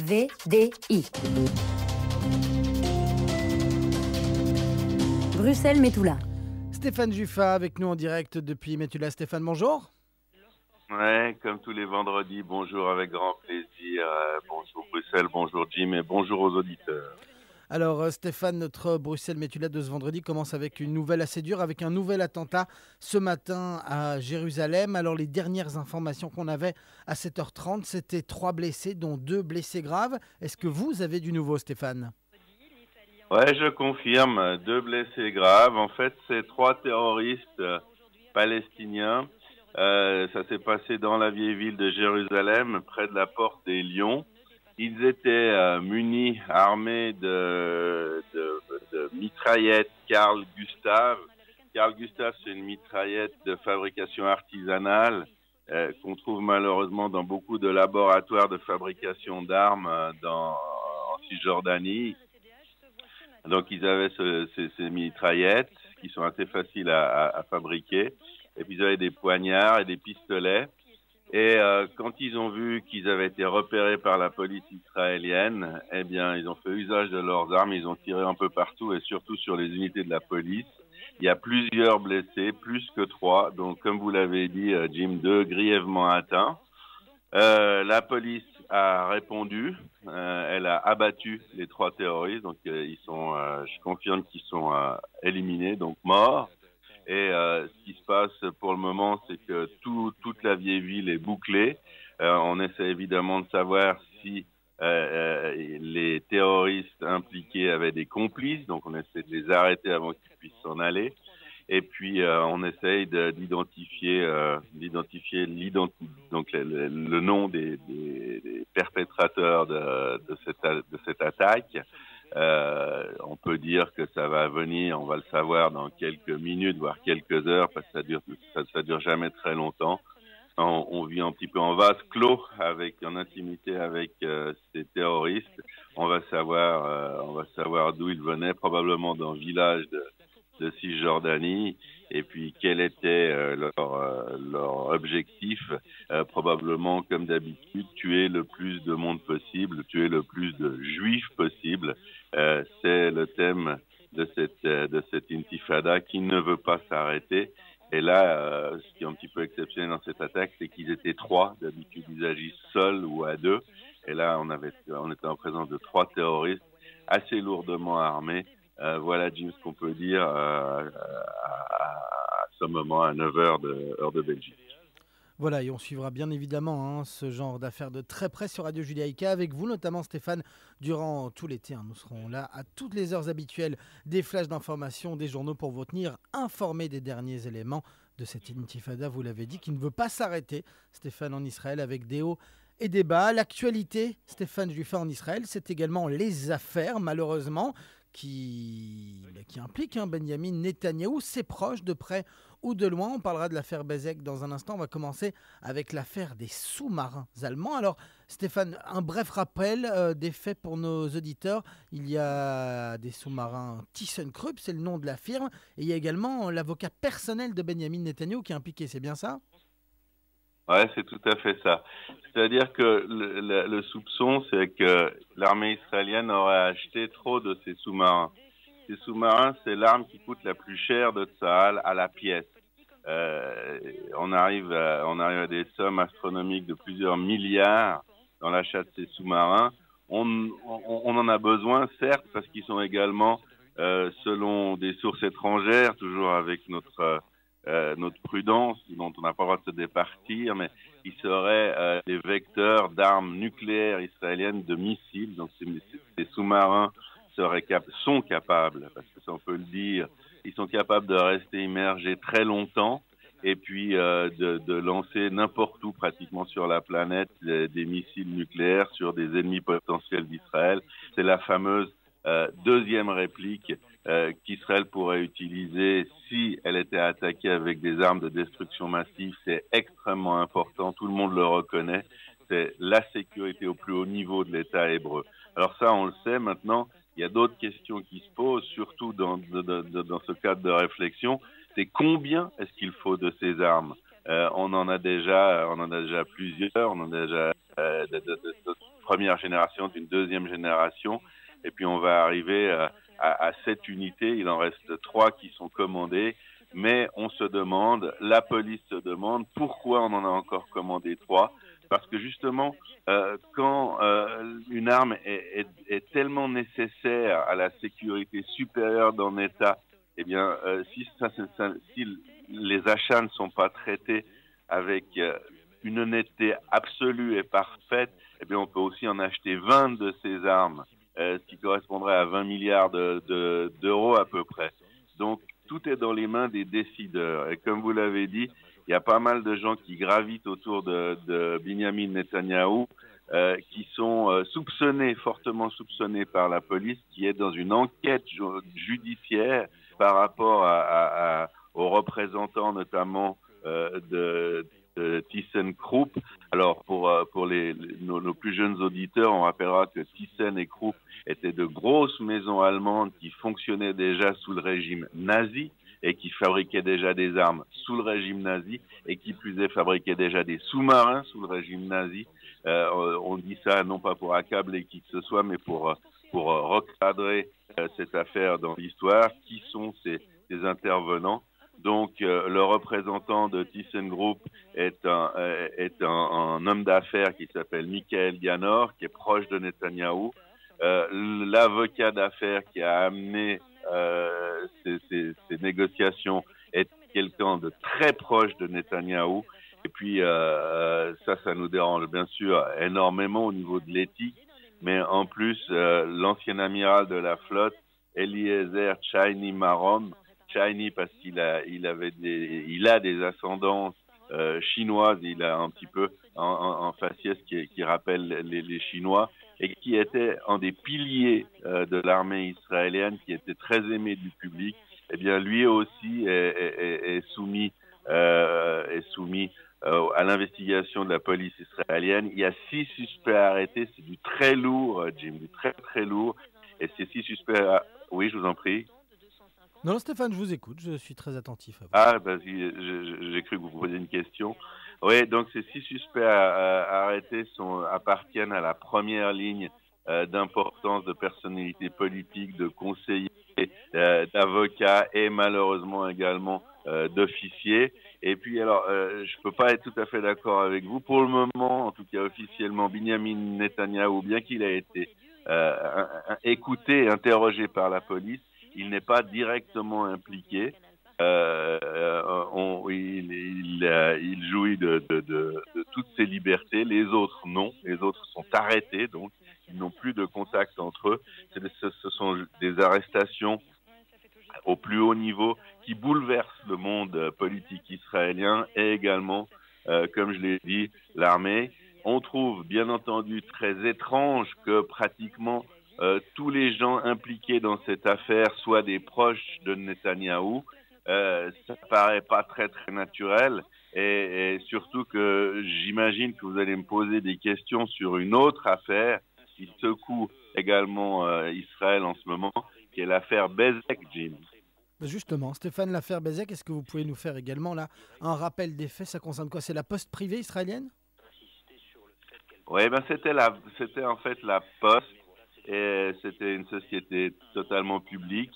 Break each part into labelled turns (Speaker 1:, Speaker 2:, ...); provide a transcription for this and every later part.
Speaker 1: VDI. Bruxelles Metula.
Speaker 2: Stéphane Juffa avec nous en direct depuis Metula. Stéphane, bonjour.
Speaker 3: Ouais, comme tous les vendredis, bonjour avec grand plaisir. Bonjour Bruxelles, bonjour Jim et bonjour aux auditeurs.
Speaker 2: Alors Stéphane, notre Bruxelles Metula de ce vendredi commence avec une nouvelle assez dure, avec un nouvel attentat ce matin à Jérusalem. Alors les dernières informations qu'on avait à 7h30, c'était 3 blessés, dont 2 blessés graves. Est-ce que vous avez du nouveau, Stéphane ?
Speaker 3: Ouais, je confirme, 2 blessés graves. En fait, c'est 3 terroristes palestiniens. Ça s'est passé dans la vieille ville de Jérusalem, près de la porte des Lions. Ils étaient munis, armés de mitraillettes Carl Gustav. Carl Gustav, c'est une mitraillette de fabrication artisanale qu'on trouve malheureusement dans beaucoup de laboratoires de fabrication d'armes en Cisjordanie. Donc ils avaient ces mitraillettes qui sont assez faciles à fabriquer. Et puis ils avaient des poignards et des pistolets. Et quand ils ont vu qu'ils avaient été repérés par la police israélienne, eh bien, ils ont fait usage de leurs armes, ils ont tiré un peu partout et surtout sur les unités de la police. Il y a plusieurs blessés, plus que 3, donc comme vous l'avez dit, Jim, 2 grièvement atteints. La police a répondu, elle a abattu les 3 terroristes, donc je confirme qu'ils sont éliminés, donc morts. Et ce qui se passe pour le moment, c'est que toute la vieille ville est bouclée. On essaie évidemment de savoir si les terroristes impliqués avaient des complices, donc on essaie de les arrêter avant qu'ils puissent s'en aller. Et puis on essaye d'identifier donc le nom des perpétrateurs de cette attaque. On peut dire que ça va venir, on va le savoir dans quelques minutes, voire quelques heures, parce que ça dure jamais très longtemps. On vit un petit peu en vase clos, en intimité avec ces terroristes. On va savoir d'où ils venaient, probablement d'un village de Cisjordanie, et puis quel était leur objectif, probablement comme d'habitude, tuer le plus de monde possible, tuer le plus de juifs possible. C'est le thème de cette intifada qui ne veut pas s'arrêter. Et là, ce qui est un petit peu exceptionnel dans cette attaque, c'est qu'ils étaient 3. D'habitude, ils agissent seuls ou à 2. Et là, on était en présence de 3 terroristes assez lourdement armés. Voilà, Jim, ce qu'on peut dire à ce moment, à 9h heure de Belgique.
Speaker 2: Voilà, et on suivra bien évidemment ce genre d'affaires de très près sur Radio Judaïka avec vous, notamment Stéphane, durant tout l'été. Nous serons là à toutes les heures habituelles des flashs d'information, des journaux pour vous tenir informés des derniers éléments de cette intifada, vous l'avez dit, qui ne veut pas s'arrêter. Stéphane en Israël avec des hauts et des bas. L'actualité, Stéphane Juffa en Israël, c'est également les affaires, malheureusement, qui impliquent Benjamin Netanyahou, ses proches de près ou de loin. On parlera de l'affaire Bezek dans un instant. On va commencer avec l'affaire des sous-marins allemands. Alors Stéphane, un bref rappel des faits pour nos auditeurs. Il y a des sous-marins ThyssenKrupp, c'est le nom de la firme, et il y a également l'avocat personnel de Benjamin Netanyahou qui est impliqué, c'est bien ça ?
Speaker 3: Ouais, c'est tout à fait ça. C'est-à-dire que le soupçon, c'est que l'armée israélienne aurait acheté trop de ces sous-marins. Ces sous-marins, c'est l'arme qui coûte la plus chère de Tsahal à la pièce. On arrive à des sommes astronomiques de plusieurs milliards dans l'achat de ces sous-marins. On en a besoin, certes, parce qu'ils sont également, selon des sources étrangères, toujours avec notre prudence, dont on n'a pas le droit de se départir, mais ils seraient des vecteurs d'armes nucléaires israéliennes, de missiles. Donc ces sous-marins sont capables, parce que ça on peut le dire, ils sont capables de rester immergés très longtemps et puis de lancer n'importe où pratiquement sur la planète des missiles nucléaires sur des ennemis potentiels d'Israël. C'est la fameuse deuxième réplique qu'Israël pourrait utiliser si elle était attaquée avec des armes de destruction massive. C'est extrêmement important, tout le monde le reconnaît, c'est la sécurité au plus haut niveau de l'État hébreu. Alors ça, on le sait maintenant, il y a d'autres questions qui se posent, surtout dans ce cadre de réflexion, c'est combien est-ce qu'il faut de ces armes ? On en a déjà plusieurs, on en a déjà première génération, d'une deuxième génération. Et puis on va arriver à 7 unités. Il en reste 3 qui sont commandées. Mais on se demande, la police se demande, pourquoi on en a encore commandé 3. Parce que justement, quand une arme est tellement nécessaire à la sécurité supérieure d'un État, eh bien, si les achats ne sont pas traités avec une honnêteté absolue et parfaite, eh bien, on peut aussi en acheter 20 de ces armes, ce qui correspondrait à 20 milliards d'euros à peu près. Donc, tout est dans les mains des décideurs. Et comme vous l'avez dit, il y a pas mal de gens qui gravitent autour de Binyamin Netanyahou, qui sont fortement soupçonnés par la police, qui est dans une enquête judiciaire par rapport aux représentants notamment de ThyssenKrupp. Alors pour nos plus jeunes auditeurs, on rappellera que Thyssen et Krupp étaient de grosses maisons allemandes qui fonctionnaient déjà sous le régime nazi et qui fabriquaient déjà des armes sous le régime nazi et qui plus est fabriquaient déjà des sous-marins sous le régime nazi. On dit ça non pas pour accabler qui que ce soit, mais pour recadrer cette affaire dans l'histoire. Qui sont ces intervenants? Donc, le représentant de ThyssenKrupp est un homme d'affaires qui s'appelle Michael Ganor, qui est proche de Netanyahou. L'avocat d'affaires qui a amené ces négociations est quelqu'un de très proche de Netanyahou. Et puis, ça nous dérange bien sûr énormément au niveau de l'éthique. Mais en plus, l'ancien amiral de la flotte, Eliezer Chaini Marom, Chaini parce qu'il a des ascendances chinoises, il a un petit peu en faciès qui rappelle les Chinois, et qui était un des piliers de l'armée israélienne, qui était très aimé du public. Eh bien, lui aussi est soumis à l'investigation de la police israélienne. Il y a 6 suspects arrêtés, c'est du très lourd, Jim, du très très lourd. Et ces 6 suspects, oui, je vous en prie.
Speaker 2: Non, Stéphane, je vous écoute, je suis très attentif à vous.
Speaker 3: Ah, j'ai cru que vous posiez une question. Oui, donc ces 6 suspects arrêtés appartiennent à la première ligne d'importance de personnalités politiques, de conseillers, d'avocats et malheureusement également d'officiers. Et puis alors, je peux pas être tout à fait d'accord avec vous. Pour le moment, en tout cas officiellement, Binyamin Netanyahou, bien qu'il ait été écouté et interrogé par la police, il n'est pas directement impliqué. Il jouit de toutes ses libertés. Les autres, non. Les autres sont arrêtés, donc ils n'ont plus de contact entre eux. Ce sont des arrestations au plus haut niveau qui bouleversent le monde politique israélien et également, comme je l'ai dit, l'armée. On trouve bien entendu très étrange que pratiquement tous les gens impliqués dans cette affaire soient des proches de Netanyahou. Ça paraît pas très très naturel et surtout que j'imagine que vous allez me poser des questions sur une autre affaire qui secoue également Israël en ce moment, qui est l'affaire Bezek, Jim.
Speaker 2: Justement, Stéphane, l'affaire Bezek, est-ce que vous pouvez nous faire également là un rappel des faits? Ça concerne quoi? C'est la poste privée israélienne?
Speaker 3: Oui, c'était en fait la Poste, et c'était une société totalement publique.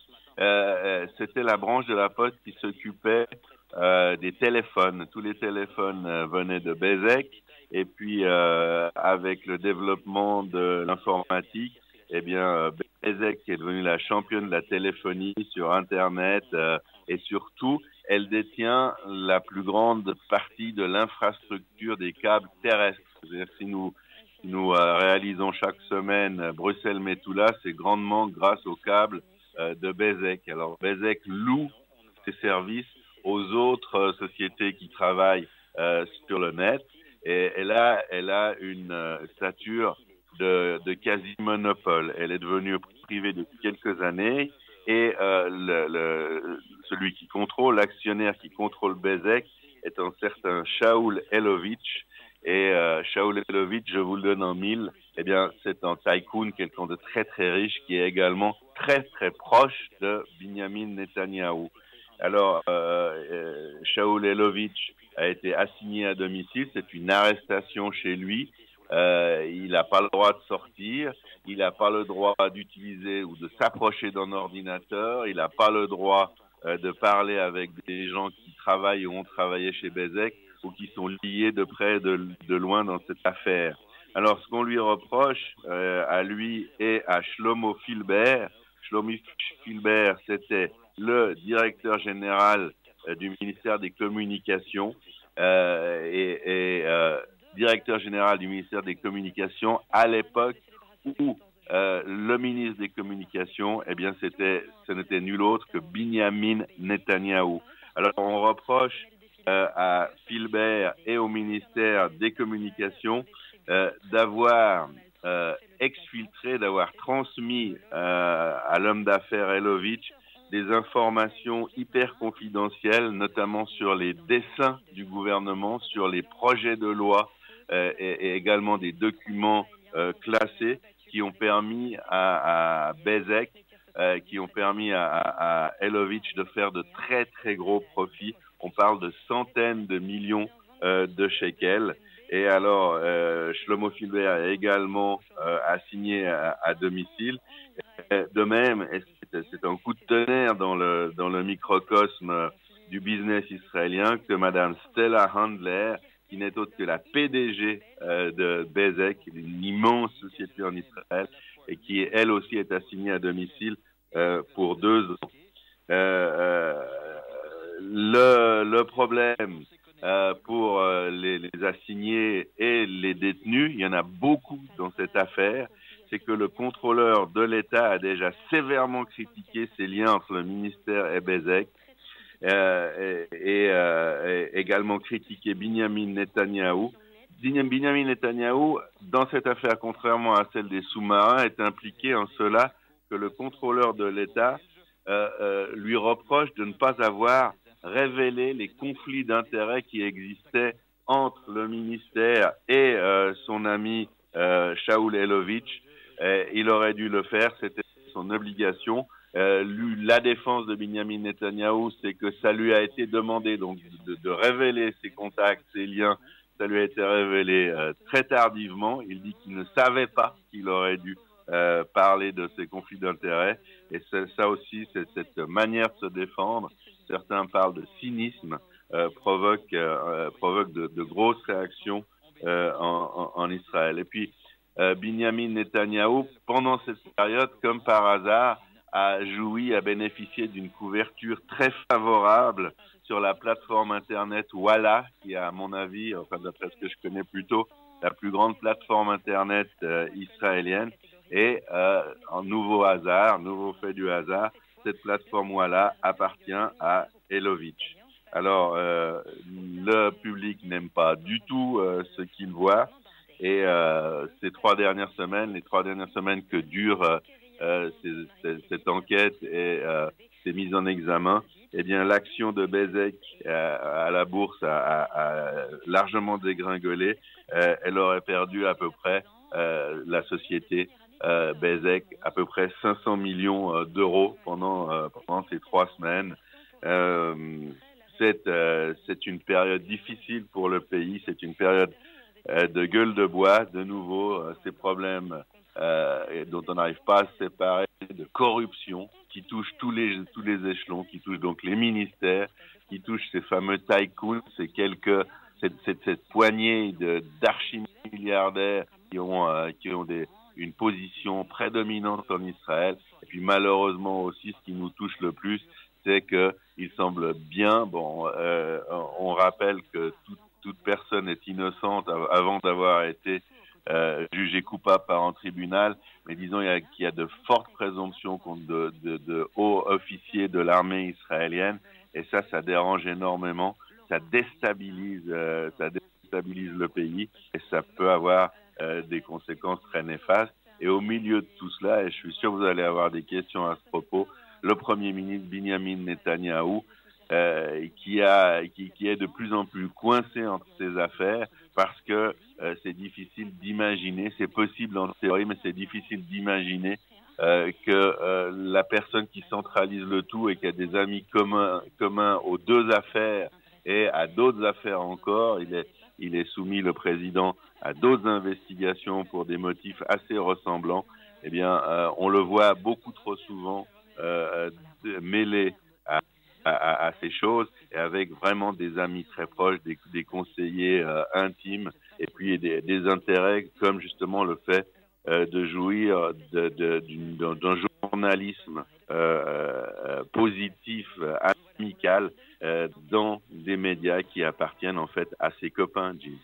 Speaker 3: C'était la branche de la Poste qui s'occupait des téléphones. Tous les téléphones venaient de Bezek, et puis avec le développement de l'informatique, eh bien Bezek est devenue la championne de la téléphonie sur Internet et surtout, elle détient la plus grande partie de l'infrastructure des câbles terrestres. C'est-à-dire, si nous réalisons chaque semaine Bruxelles-Metula, c'est grandement grâce aux câbles de Bezek. Alors, Bezek loue ses services aux autres sociétés qui travaillent sur le net, et elle a une stature de quasi-monopole. Elle est devenue privée depuis quelques années, et celui qui contrôle, l'actionnaire qui contrôle Bezek est un certain Shaul Elovitch. Et Shaul Elovitch, je vous le donne en mille, eh bien, c'est un tycoon, quelqu'un de très très riche, qui est également très très proche de Binyamin Netanyahou. Alors, Shaul Elovitch a été assigné à domicile, c'est une arrestation chez lui. Il n'a pas le droit de sortir, il n'a pas le droit d'utiliser ou de s'approcher d'un ordinateur, il n'a pas le droit de parler avec des gens qui travaillent ou ont travaillé chez Bezeq ou qui sont liés de près de loin dans cette affaire. Alors, ce qu'on lui reproche à lui et à Shlomo Filber, c'était le directeur général du ministère des Communications directeur général du ministère des Communications à l'époque où le ministre des Communications, eh bien, ce n'était nul autre que Binyamin Netanyahou. Alors, on reproche à Filbert et au ministère des Communications d'avoir exfiltré, d'avoir transmis à l'homme d'affaires Elovitch des informations hyper confidentielles, notamment sur les dessins du gouvernement, sur les projets de loi et également des documents classés qui ont permis à Bezeq, qui ont permis à Elovitch de faire de très très gros profits. On parle de centaines de millions de shekels. Et alors, Shlomo Filber a également assigné à domicile. De même, c'est un coup de tonnerre dans le microcosme du business israélien que Madame Stella Handler, qui n'est autre que la PDG de Bezeq, une immense société en Israël, et qui elle aussi est assignée à domicile pour 2 ans. Le problème pour les assignés et les détenus, il y en a beaucoup dans cette affaire, c'est que le contrôleur de l'État a déjà sévèrement critiqué ces liens entre le ministère et Bezeq et également critiqué Binyamin Netanyahou. Binyamin Netanyahou, dans cette affaire, contrairement à celle des sous-marins, est impliqué en cela que le contrôleur de l'État lui reproche de ne pas avoir révélé les conflits d'intérêts qui existaient entre le ministère et son ami Shaul Elovitch. Il aurait dû le faire, c'était son obligation. La défense de Binyamin Netanyahou, c'est que ça lui a été demandé donc de révéler ses contacts, ses liens. Ça lui a été révélé très tardivement. Il dit qu'il ne savait pas qu'il aurait dû parler de ses conflits d'intérêts. Et ça aussi, c'est cette manière de se défendre. Certains parlent de cynisme, provoque de grosses réactions en Israël. Et puis, Binyamin Netanyahou, pendant cette période, comme par hasard, a bénéficié d'une couverture très favorable sur la plateforme Internet Walla, qui est, à mon avis, enfin d'après ce que je connais plutôt, la plus grande plateforme Internet israélienne. Et en nouveau fait du hasard, cette plateforme Walla appartient à Elovitch. Alors, le public n'aime pas du tout ce qu'il voit. Et les 3 dernières semaines que dure cette enquête et ces mises en examen, eh bien, l'action de Bezeq à la bourse a largement dégringolé. Elle aurait perdu à peu près, la société Bezeq, à peu près 500 millions d'euros pendant ces 3 semaines. C'est une période difficile pour le pays, c'est une période de gueule de bois, de nouveau, ces problèmes dont on n'arrive pas à se séparer, de corruption qui touche tous les échelons, qui touche donc les ministères, qui touche ces fameux tycoons, cette poignée d'archimilliardaires qui ont une position prédominante en Israël. Et puis malheureusement aussi, ce qui nous touche le plus, c'est qu'il semble bien, on rappelle que toute personne est innocente avant d'avoir été jugé coupable par un tribunal, mais disons qu'il y a de fortes présomptions contre de hauts officiers de l'armée israélienne, et ça dérange énormément, ça déstabilise le pays, et ça peut avoir des conséquences très néfastes. Et au milieu de tout cela, et je suis sûr que vous allez avoir des questions à ce propos, le Premier ministre Binyamin Netanyahou, qui est de plus en plus coincé entre ses affaires, parce que c'est difficile d'imaginer, c'est possible en théorie, mais c'est difficile d'imaginer que la personne qui centralise le tout et qui a des amis communs aux 2 affaires et à d'autres affaires encore, il est soumis, le président, à d'autres investigations pour des motifs assez ressemblants. Eh bien, on le voit beaucoup trop souvent mêlé à ces choses, et avec vraiment des amis très proches, des conseillers intimes, et puis des intérêts comme justement le fait de jouir d'un journalisme positif, amical, dans des médias qui appartiennent en fait à ses copains, Jim.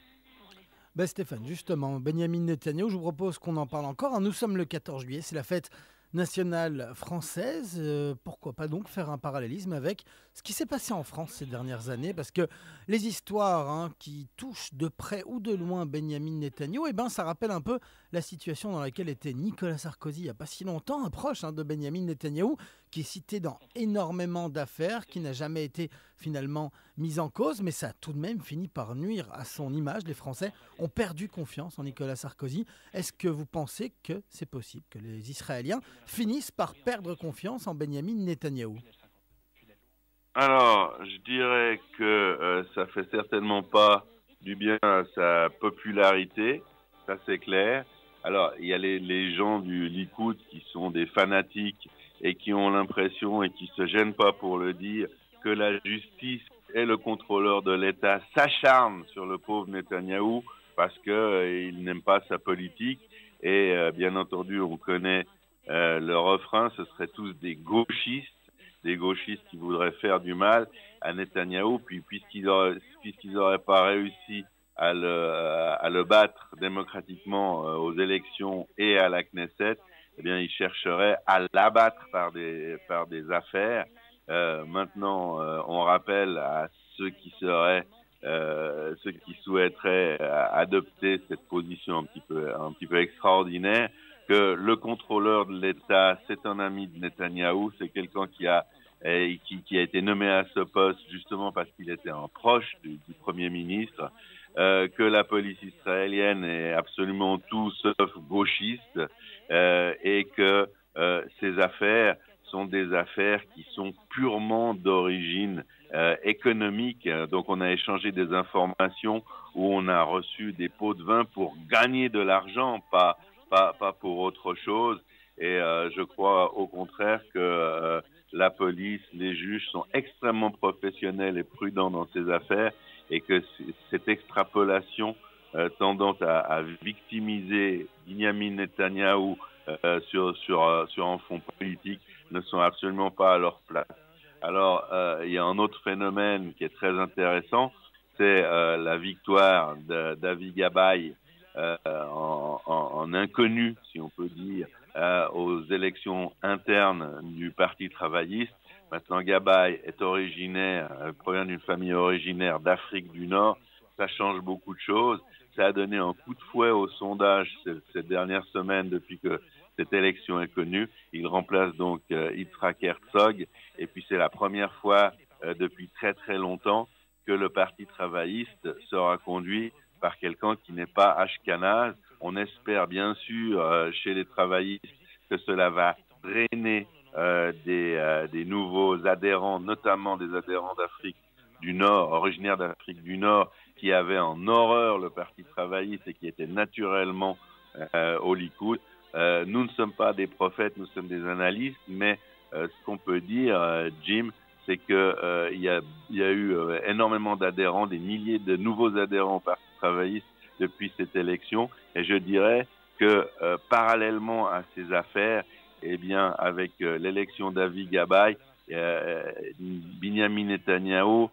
Speaker 2: Ben Stéphane, justement, Benyamin Netanyahou, je vous propose qu'on en parle encore, hein. Nous sommes le 14 juillet, c'est la fête nationale française. Pourquoi pas donc faire un parallélisme avec ce qui s'est passé en France ces dernières années? Parce que les histoires, hein, qui touchent de près ou de loin Benyamin Netanyahou, eh ben, ça rappelle un peu la situation dans laquelle était Nicolas Sarkozy il n'y a pas si longtemps, un proche, hein, de Benyamin Netanyahou, qui est cité dans énormément d'affaires, qui n'a jamais été finalement mis en cause, mais ça a tout de même fini par nuire à son image. Les Français ont perdu confiance en Nicolas Sarkozy. Est-ce que vous pensez que c'est possible que les Israéliens finissent par perdre confiance en Benyamin Netanyahou?
Speaker 3: Alors, je dirais que ça fait certainement pas du bien à sa popularité, ça c'est clair. Alors, il y a les gens du Likoud qui sont des fanatiques et qui ont l'impression, et qui se gênent pas pour le dire, que la justice et le contrôleur de l'État s'acharnent sur le pauvre Netanyahou parce que il n'aime pas sa politique. Et bien entendu, on connaît le refrain, ce seraient tous des gauchistes qui voudraient faire du mal à Netanyahou, puis puisqu'ils n'auraient pas réussi à le battre démocratiquement aux élections et à la Knesset, eh bien, ils chercheraient à l'abattre par des affaires. Maintenant, on rappelle à ceux qui souhaiteraient adopter cette position un petit peu extraordinaire, que le contrôleur de l'État, c'est un ami de Netanyahou, c'est quelqu'un qui a été nommé à ce poste justement parce qu'il était un proche du Premier ministre, que la police israélienne est absolument tout sauf gauchiste, et que ces affaires sont des affaires qui sont purement d'origine économique. Donc on a échangé des informations où on a reçu des pots de vin pour gagner de l'argent, pas pour autre chose. Et je crois au contraire que la police, les juges sont extrêmement professionnels et prudents dans ces affaires, et que cette extrapolation tendant à victimiser Benyamin Netanyahou sur un fond politique ne sont absolument pas à leur place. Alors, il y a un autre phénomène qui est très intéressant, c'est la victoire d'Avi Gabay en inconnu, si on peut dire, aux élections internes du Parti travailliste. Maintenant, Gabay provient d'une famille originaire d'Afrique du Nord. Ça change beaucoup de choses. Ça a donné un coup de fouet au sondage ces dernières semaines depuis que cette élection est connue. Il remplace donc Yitzhak Herzog. Et puis, c'est la première fois depuis très très longtemps que le Parti travailliste sera conduit par quelqu'un qui n'est pas ashkénaze. On espère bien sûr chez les travaillistes que cela va drainer des nouveaux adhérents, notamment des adhérents d'Afrique du Nord, originaires d'Afrique du Nord, qui avaient en horreur le Parti travailliste et qui étaient naturellement au Likoud. Nous ne sommes pas des prophètes, nous sommes des analystes, mais ce qu'on peut dire, Jim, c'est que il y a eu énormément d'adhérents, des milliers de nouveaux adhérents au Parti travailliste depuis cette élection, et je dirais que parallèlement à ces affaires, eh bien, avec l'élection d'Avi Gabay, Benyamin Netanyahou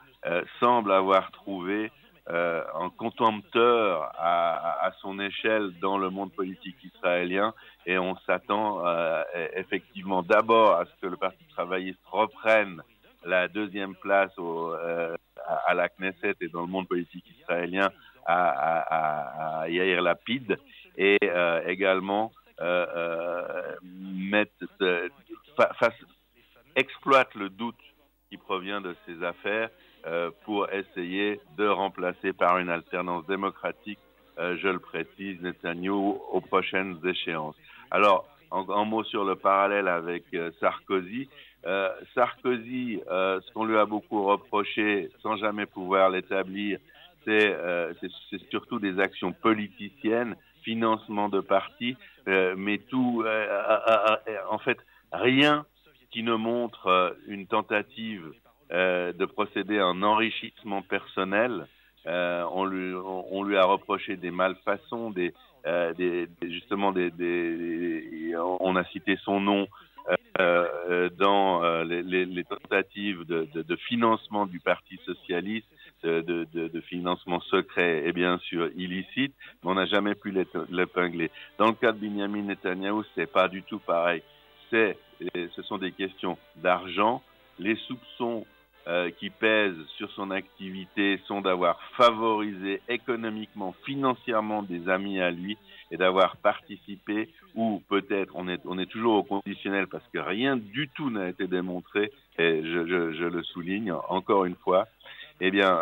Speaker 3: semble avoir trouvé un contempteur à son échelle dans le monde politique israélien, et on s'attend effectivement d'abord à ce que le Parti travailliste reprenne la deuxième place à la Knesset et dans le monde politique israélien à Yair Lapid, et également exploite le doute qui provient de ces affaires pour essayer de remplacer par une alternance démocratique, je le précise, Netanyahou aux prochaines échéances. Alors, un mot sur le parallèle avec Sarkozy. Sarkozy, ce qu'on lui a beaucoup reproché, sans jamais pouvoir l'établir, c'est surtout des actions politiciennes, financement de partis, mais tout, en fait, rien qui ne montre une tentative de procéder à un enrichissement personnel. On lui a reproché des malfaçons, justement on a cité son nom dans les tentatives de financement du Parti socialiste, de financement secret et bien sûr illicite, mais on n'a jamais pu l'épingler. Dans le cas de Benyamin Netanyahou, c'est pas du tout pareil. Ce sont des questions d'argent. Les soupçons qui pèsent sur son activité sont d'avoir favorisé économiquement, financièrement des amis à lui et d'avoir participé, ou peut-être, on est toujours au conditionnel parce que rien du tout n'a été démontré, et je le souligne encore une fois, eh bien,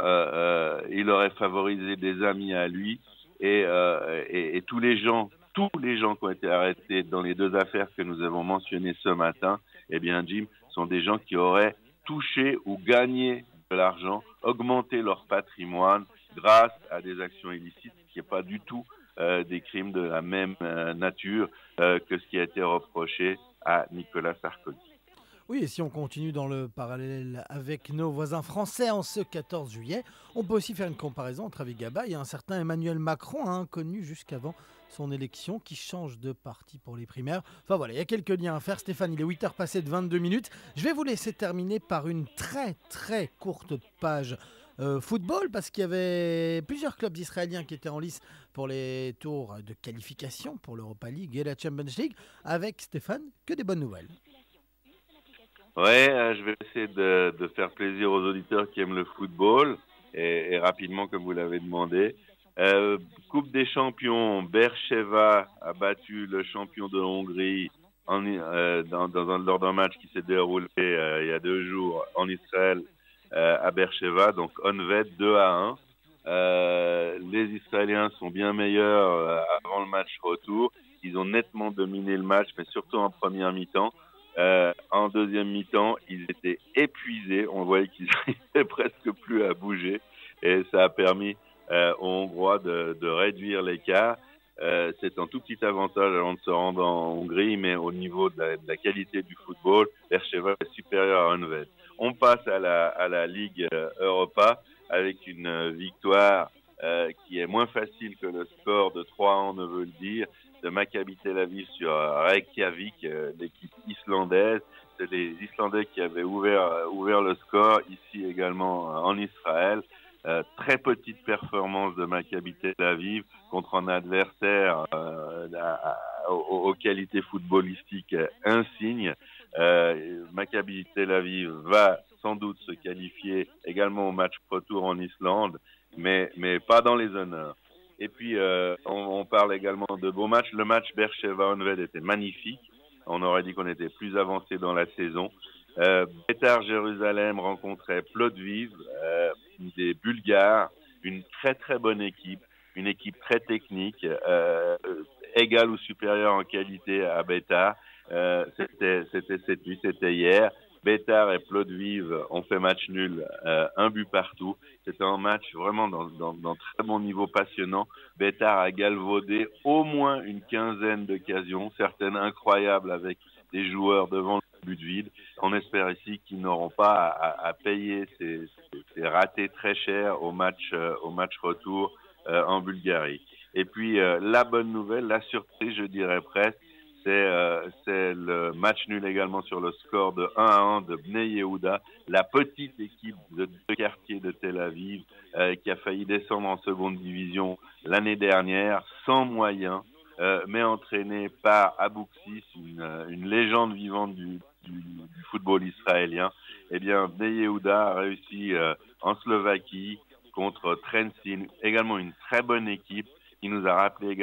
Speaker 3: il aurait favorisé des amis à lui et tous les gens qui ont été arrêtés dans les deux affaires que nous avons mentionnées ce matin, eh bien, Jim, sont des gens qui auraient touché ou gagné de l'argent, augmenté leur patrimoine grâce à des actions illicites, qui n'est pas du tout des crimes de la même nature que ce qui a été reproché à Nicolas Sarkozy.
Speaker 2: Oui, et si on continue dans le parallèle avec nos voisins français en ce 14 juillet, on peut aussi faire une comparaison entre Avi Gaba et un certain Emmanuel Macron, connu jusqu'avant son élection, qui change de parti pour les primaires. Enfin voilà, il y a quelques liens à faire. Stéphane, il est 8h passé de 22 minutes. Je vais vous laisser terminer par une très très courte page football, parce qu'il y avait plusieurs clubs israéliens qui étaient en lice pour les tours de qualification pour l'Europa League et la Champions League. Avec Stéphane, que des bonnes nouvelles.
Speaker 3: Ouais, je vais essayer de faire plaisir aux auditeurs qui aiment le football et rapidement comme vous l'avez demandé. Coupe des champions, Beersheva a battu le champion de Hongrie lors d'un match qui s'est déroulé il y a 2 jours en Israël à Beersheva, donc Onved 2-1. Les Israéliens sont bien meilleurs avant le match retour. Ils ont nettement dominé le match, mais surtout en première mi-temps. En deuxième mi-temps, ils étaient épuisés. On voyait qu'ils n'arrivaient presque plus à bouger. Et ça a permis aux Hongrois de réduire l'écart. C'est un tout petit avantage avant de se rendre en Hongrie, mais au niveau de la qualité du football, Beersheva est supérieur à Honved. On passe à la Ligue Europa avec une victoire qui est moins facile que le score de 3-1 ne veut le dire, de Maccabi Tel Aviv sur Reykjavik, l'équipe islandaise. C'est les Islandais qui avaient ouvert le score, ici également en Israël. Très petite performance de Maccabi Tel Aviv contre un adversaire aux qualités footballistiques insignes. Maccabi Tel Aviv va sans doute se qualifier également au match retour en Islande, mais pas dans les honneurs. Et puis, on parle également de beaux matchs. Le match Beersheva-Honved était magnifique. On aurait dit qu'on était plus avancé dans la saison. Betar Jérusalem rencontrait Plovdiv, des Bulgares, une très très bonne équipe, une équipe très technique, égale ou supérieure en qualité à Betar. C'était cette nuit, c'était hier. Betar et Plovdiv ont fait match nul, 1 but partout. C'était un match vraiment dans très bon niveau, passionnant. Betar a galvaudé au moins une quinzaine d'occasions, certaines incroyables avec des joueurs devant le but vide. On espère ici qu'ils n'auront pas à payer ces ratés très chers au match retour en Bulgarie. Et puis la bonne nouvelle, la surprise, je dirais presque, c'est le match nul également sur le score de 1-1 de Bnei Yehuda, la petite équipe de quartier de Tel Aviv qui a failli descendre en seconde division l'année dernière, sans moyens, mais entraînée par Abukhsis, une légende vivante du football israélien. Eh bien, Bnei Yehuda a réussi en Slovaquie contre Trenčín, également une très bonne équipe qui nous a rappelé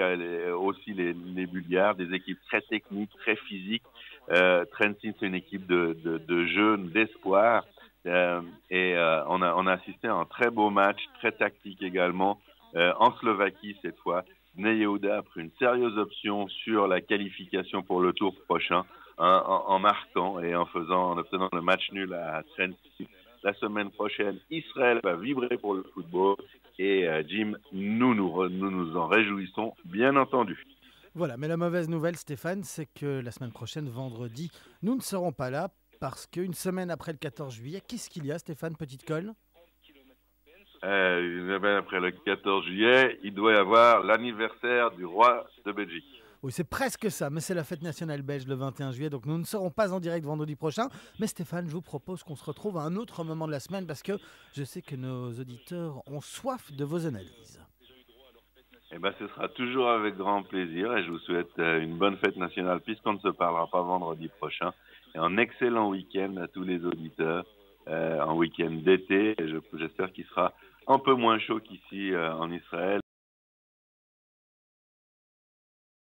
Speaker 3: aussi les Bulgares, des équipes très techniques, très physiques. Trenčín, c'est une équipe de jeunes, d'espoir. Et on a assisté à un très beau match, très tactique également, en Slovaquie cette fois. Bnei Yehuda a pris une sérieuse option sur la qualification pour le tour prochain, en marquant et en obtenant le match nul à Trenčín. La semaine prochaine, Israël va vibrer pour le football Et Jim, nous en réjouissons, bien entendu.
Speaker 2: Voilà, mais la mauvaise nouvelle, Stéphane, c'est que la semaine prochaine, vendredi, nous ne serons pas là parce qu'une semaine après le 14 juillet, qu'est-ce qu'il y a, Stéphane, petite colle?
Speaker 3: Une semaine après le 14 juillet, il doit y avoir l'anniversaire du roi de Belgique.
Speaker 2: Oui, c'est presque ça, mais c'est la fête nationale belge le 21 juillet, donc nous ne serons pas en direct vendredi prochain. Mais Stéphane, je vous propose qu'on se retrouve à un autre moment de la semaine parce que je sais que nos auditeurs ont soif de vos analyses.
Speaker 3: Eh ben, ce sera toujours avec grand plaisir et je vous souhaite une bonne fête nationale puisqu'on ne se parlera pas vendredi prochain. Et un excellent week-end à tous les auditeurs, un week-end d'été. Et j'espère qu'il sera un peu moins chaud qu'ici en Israël.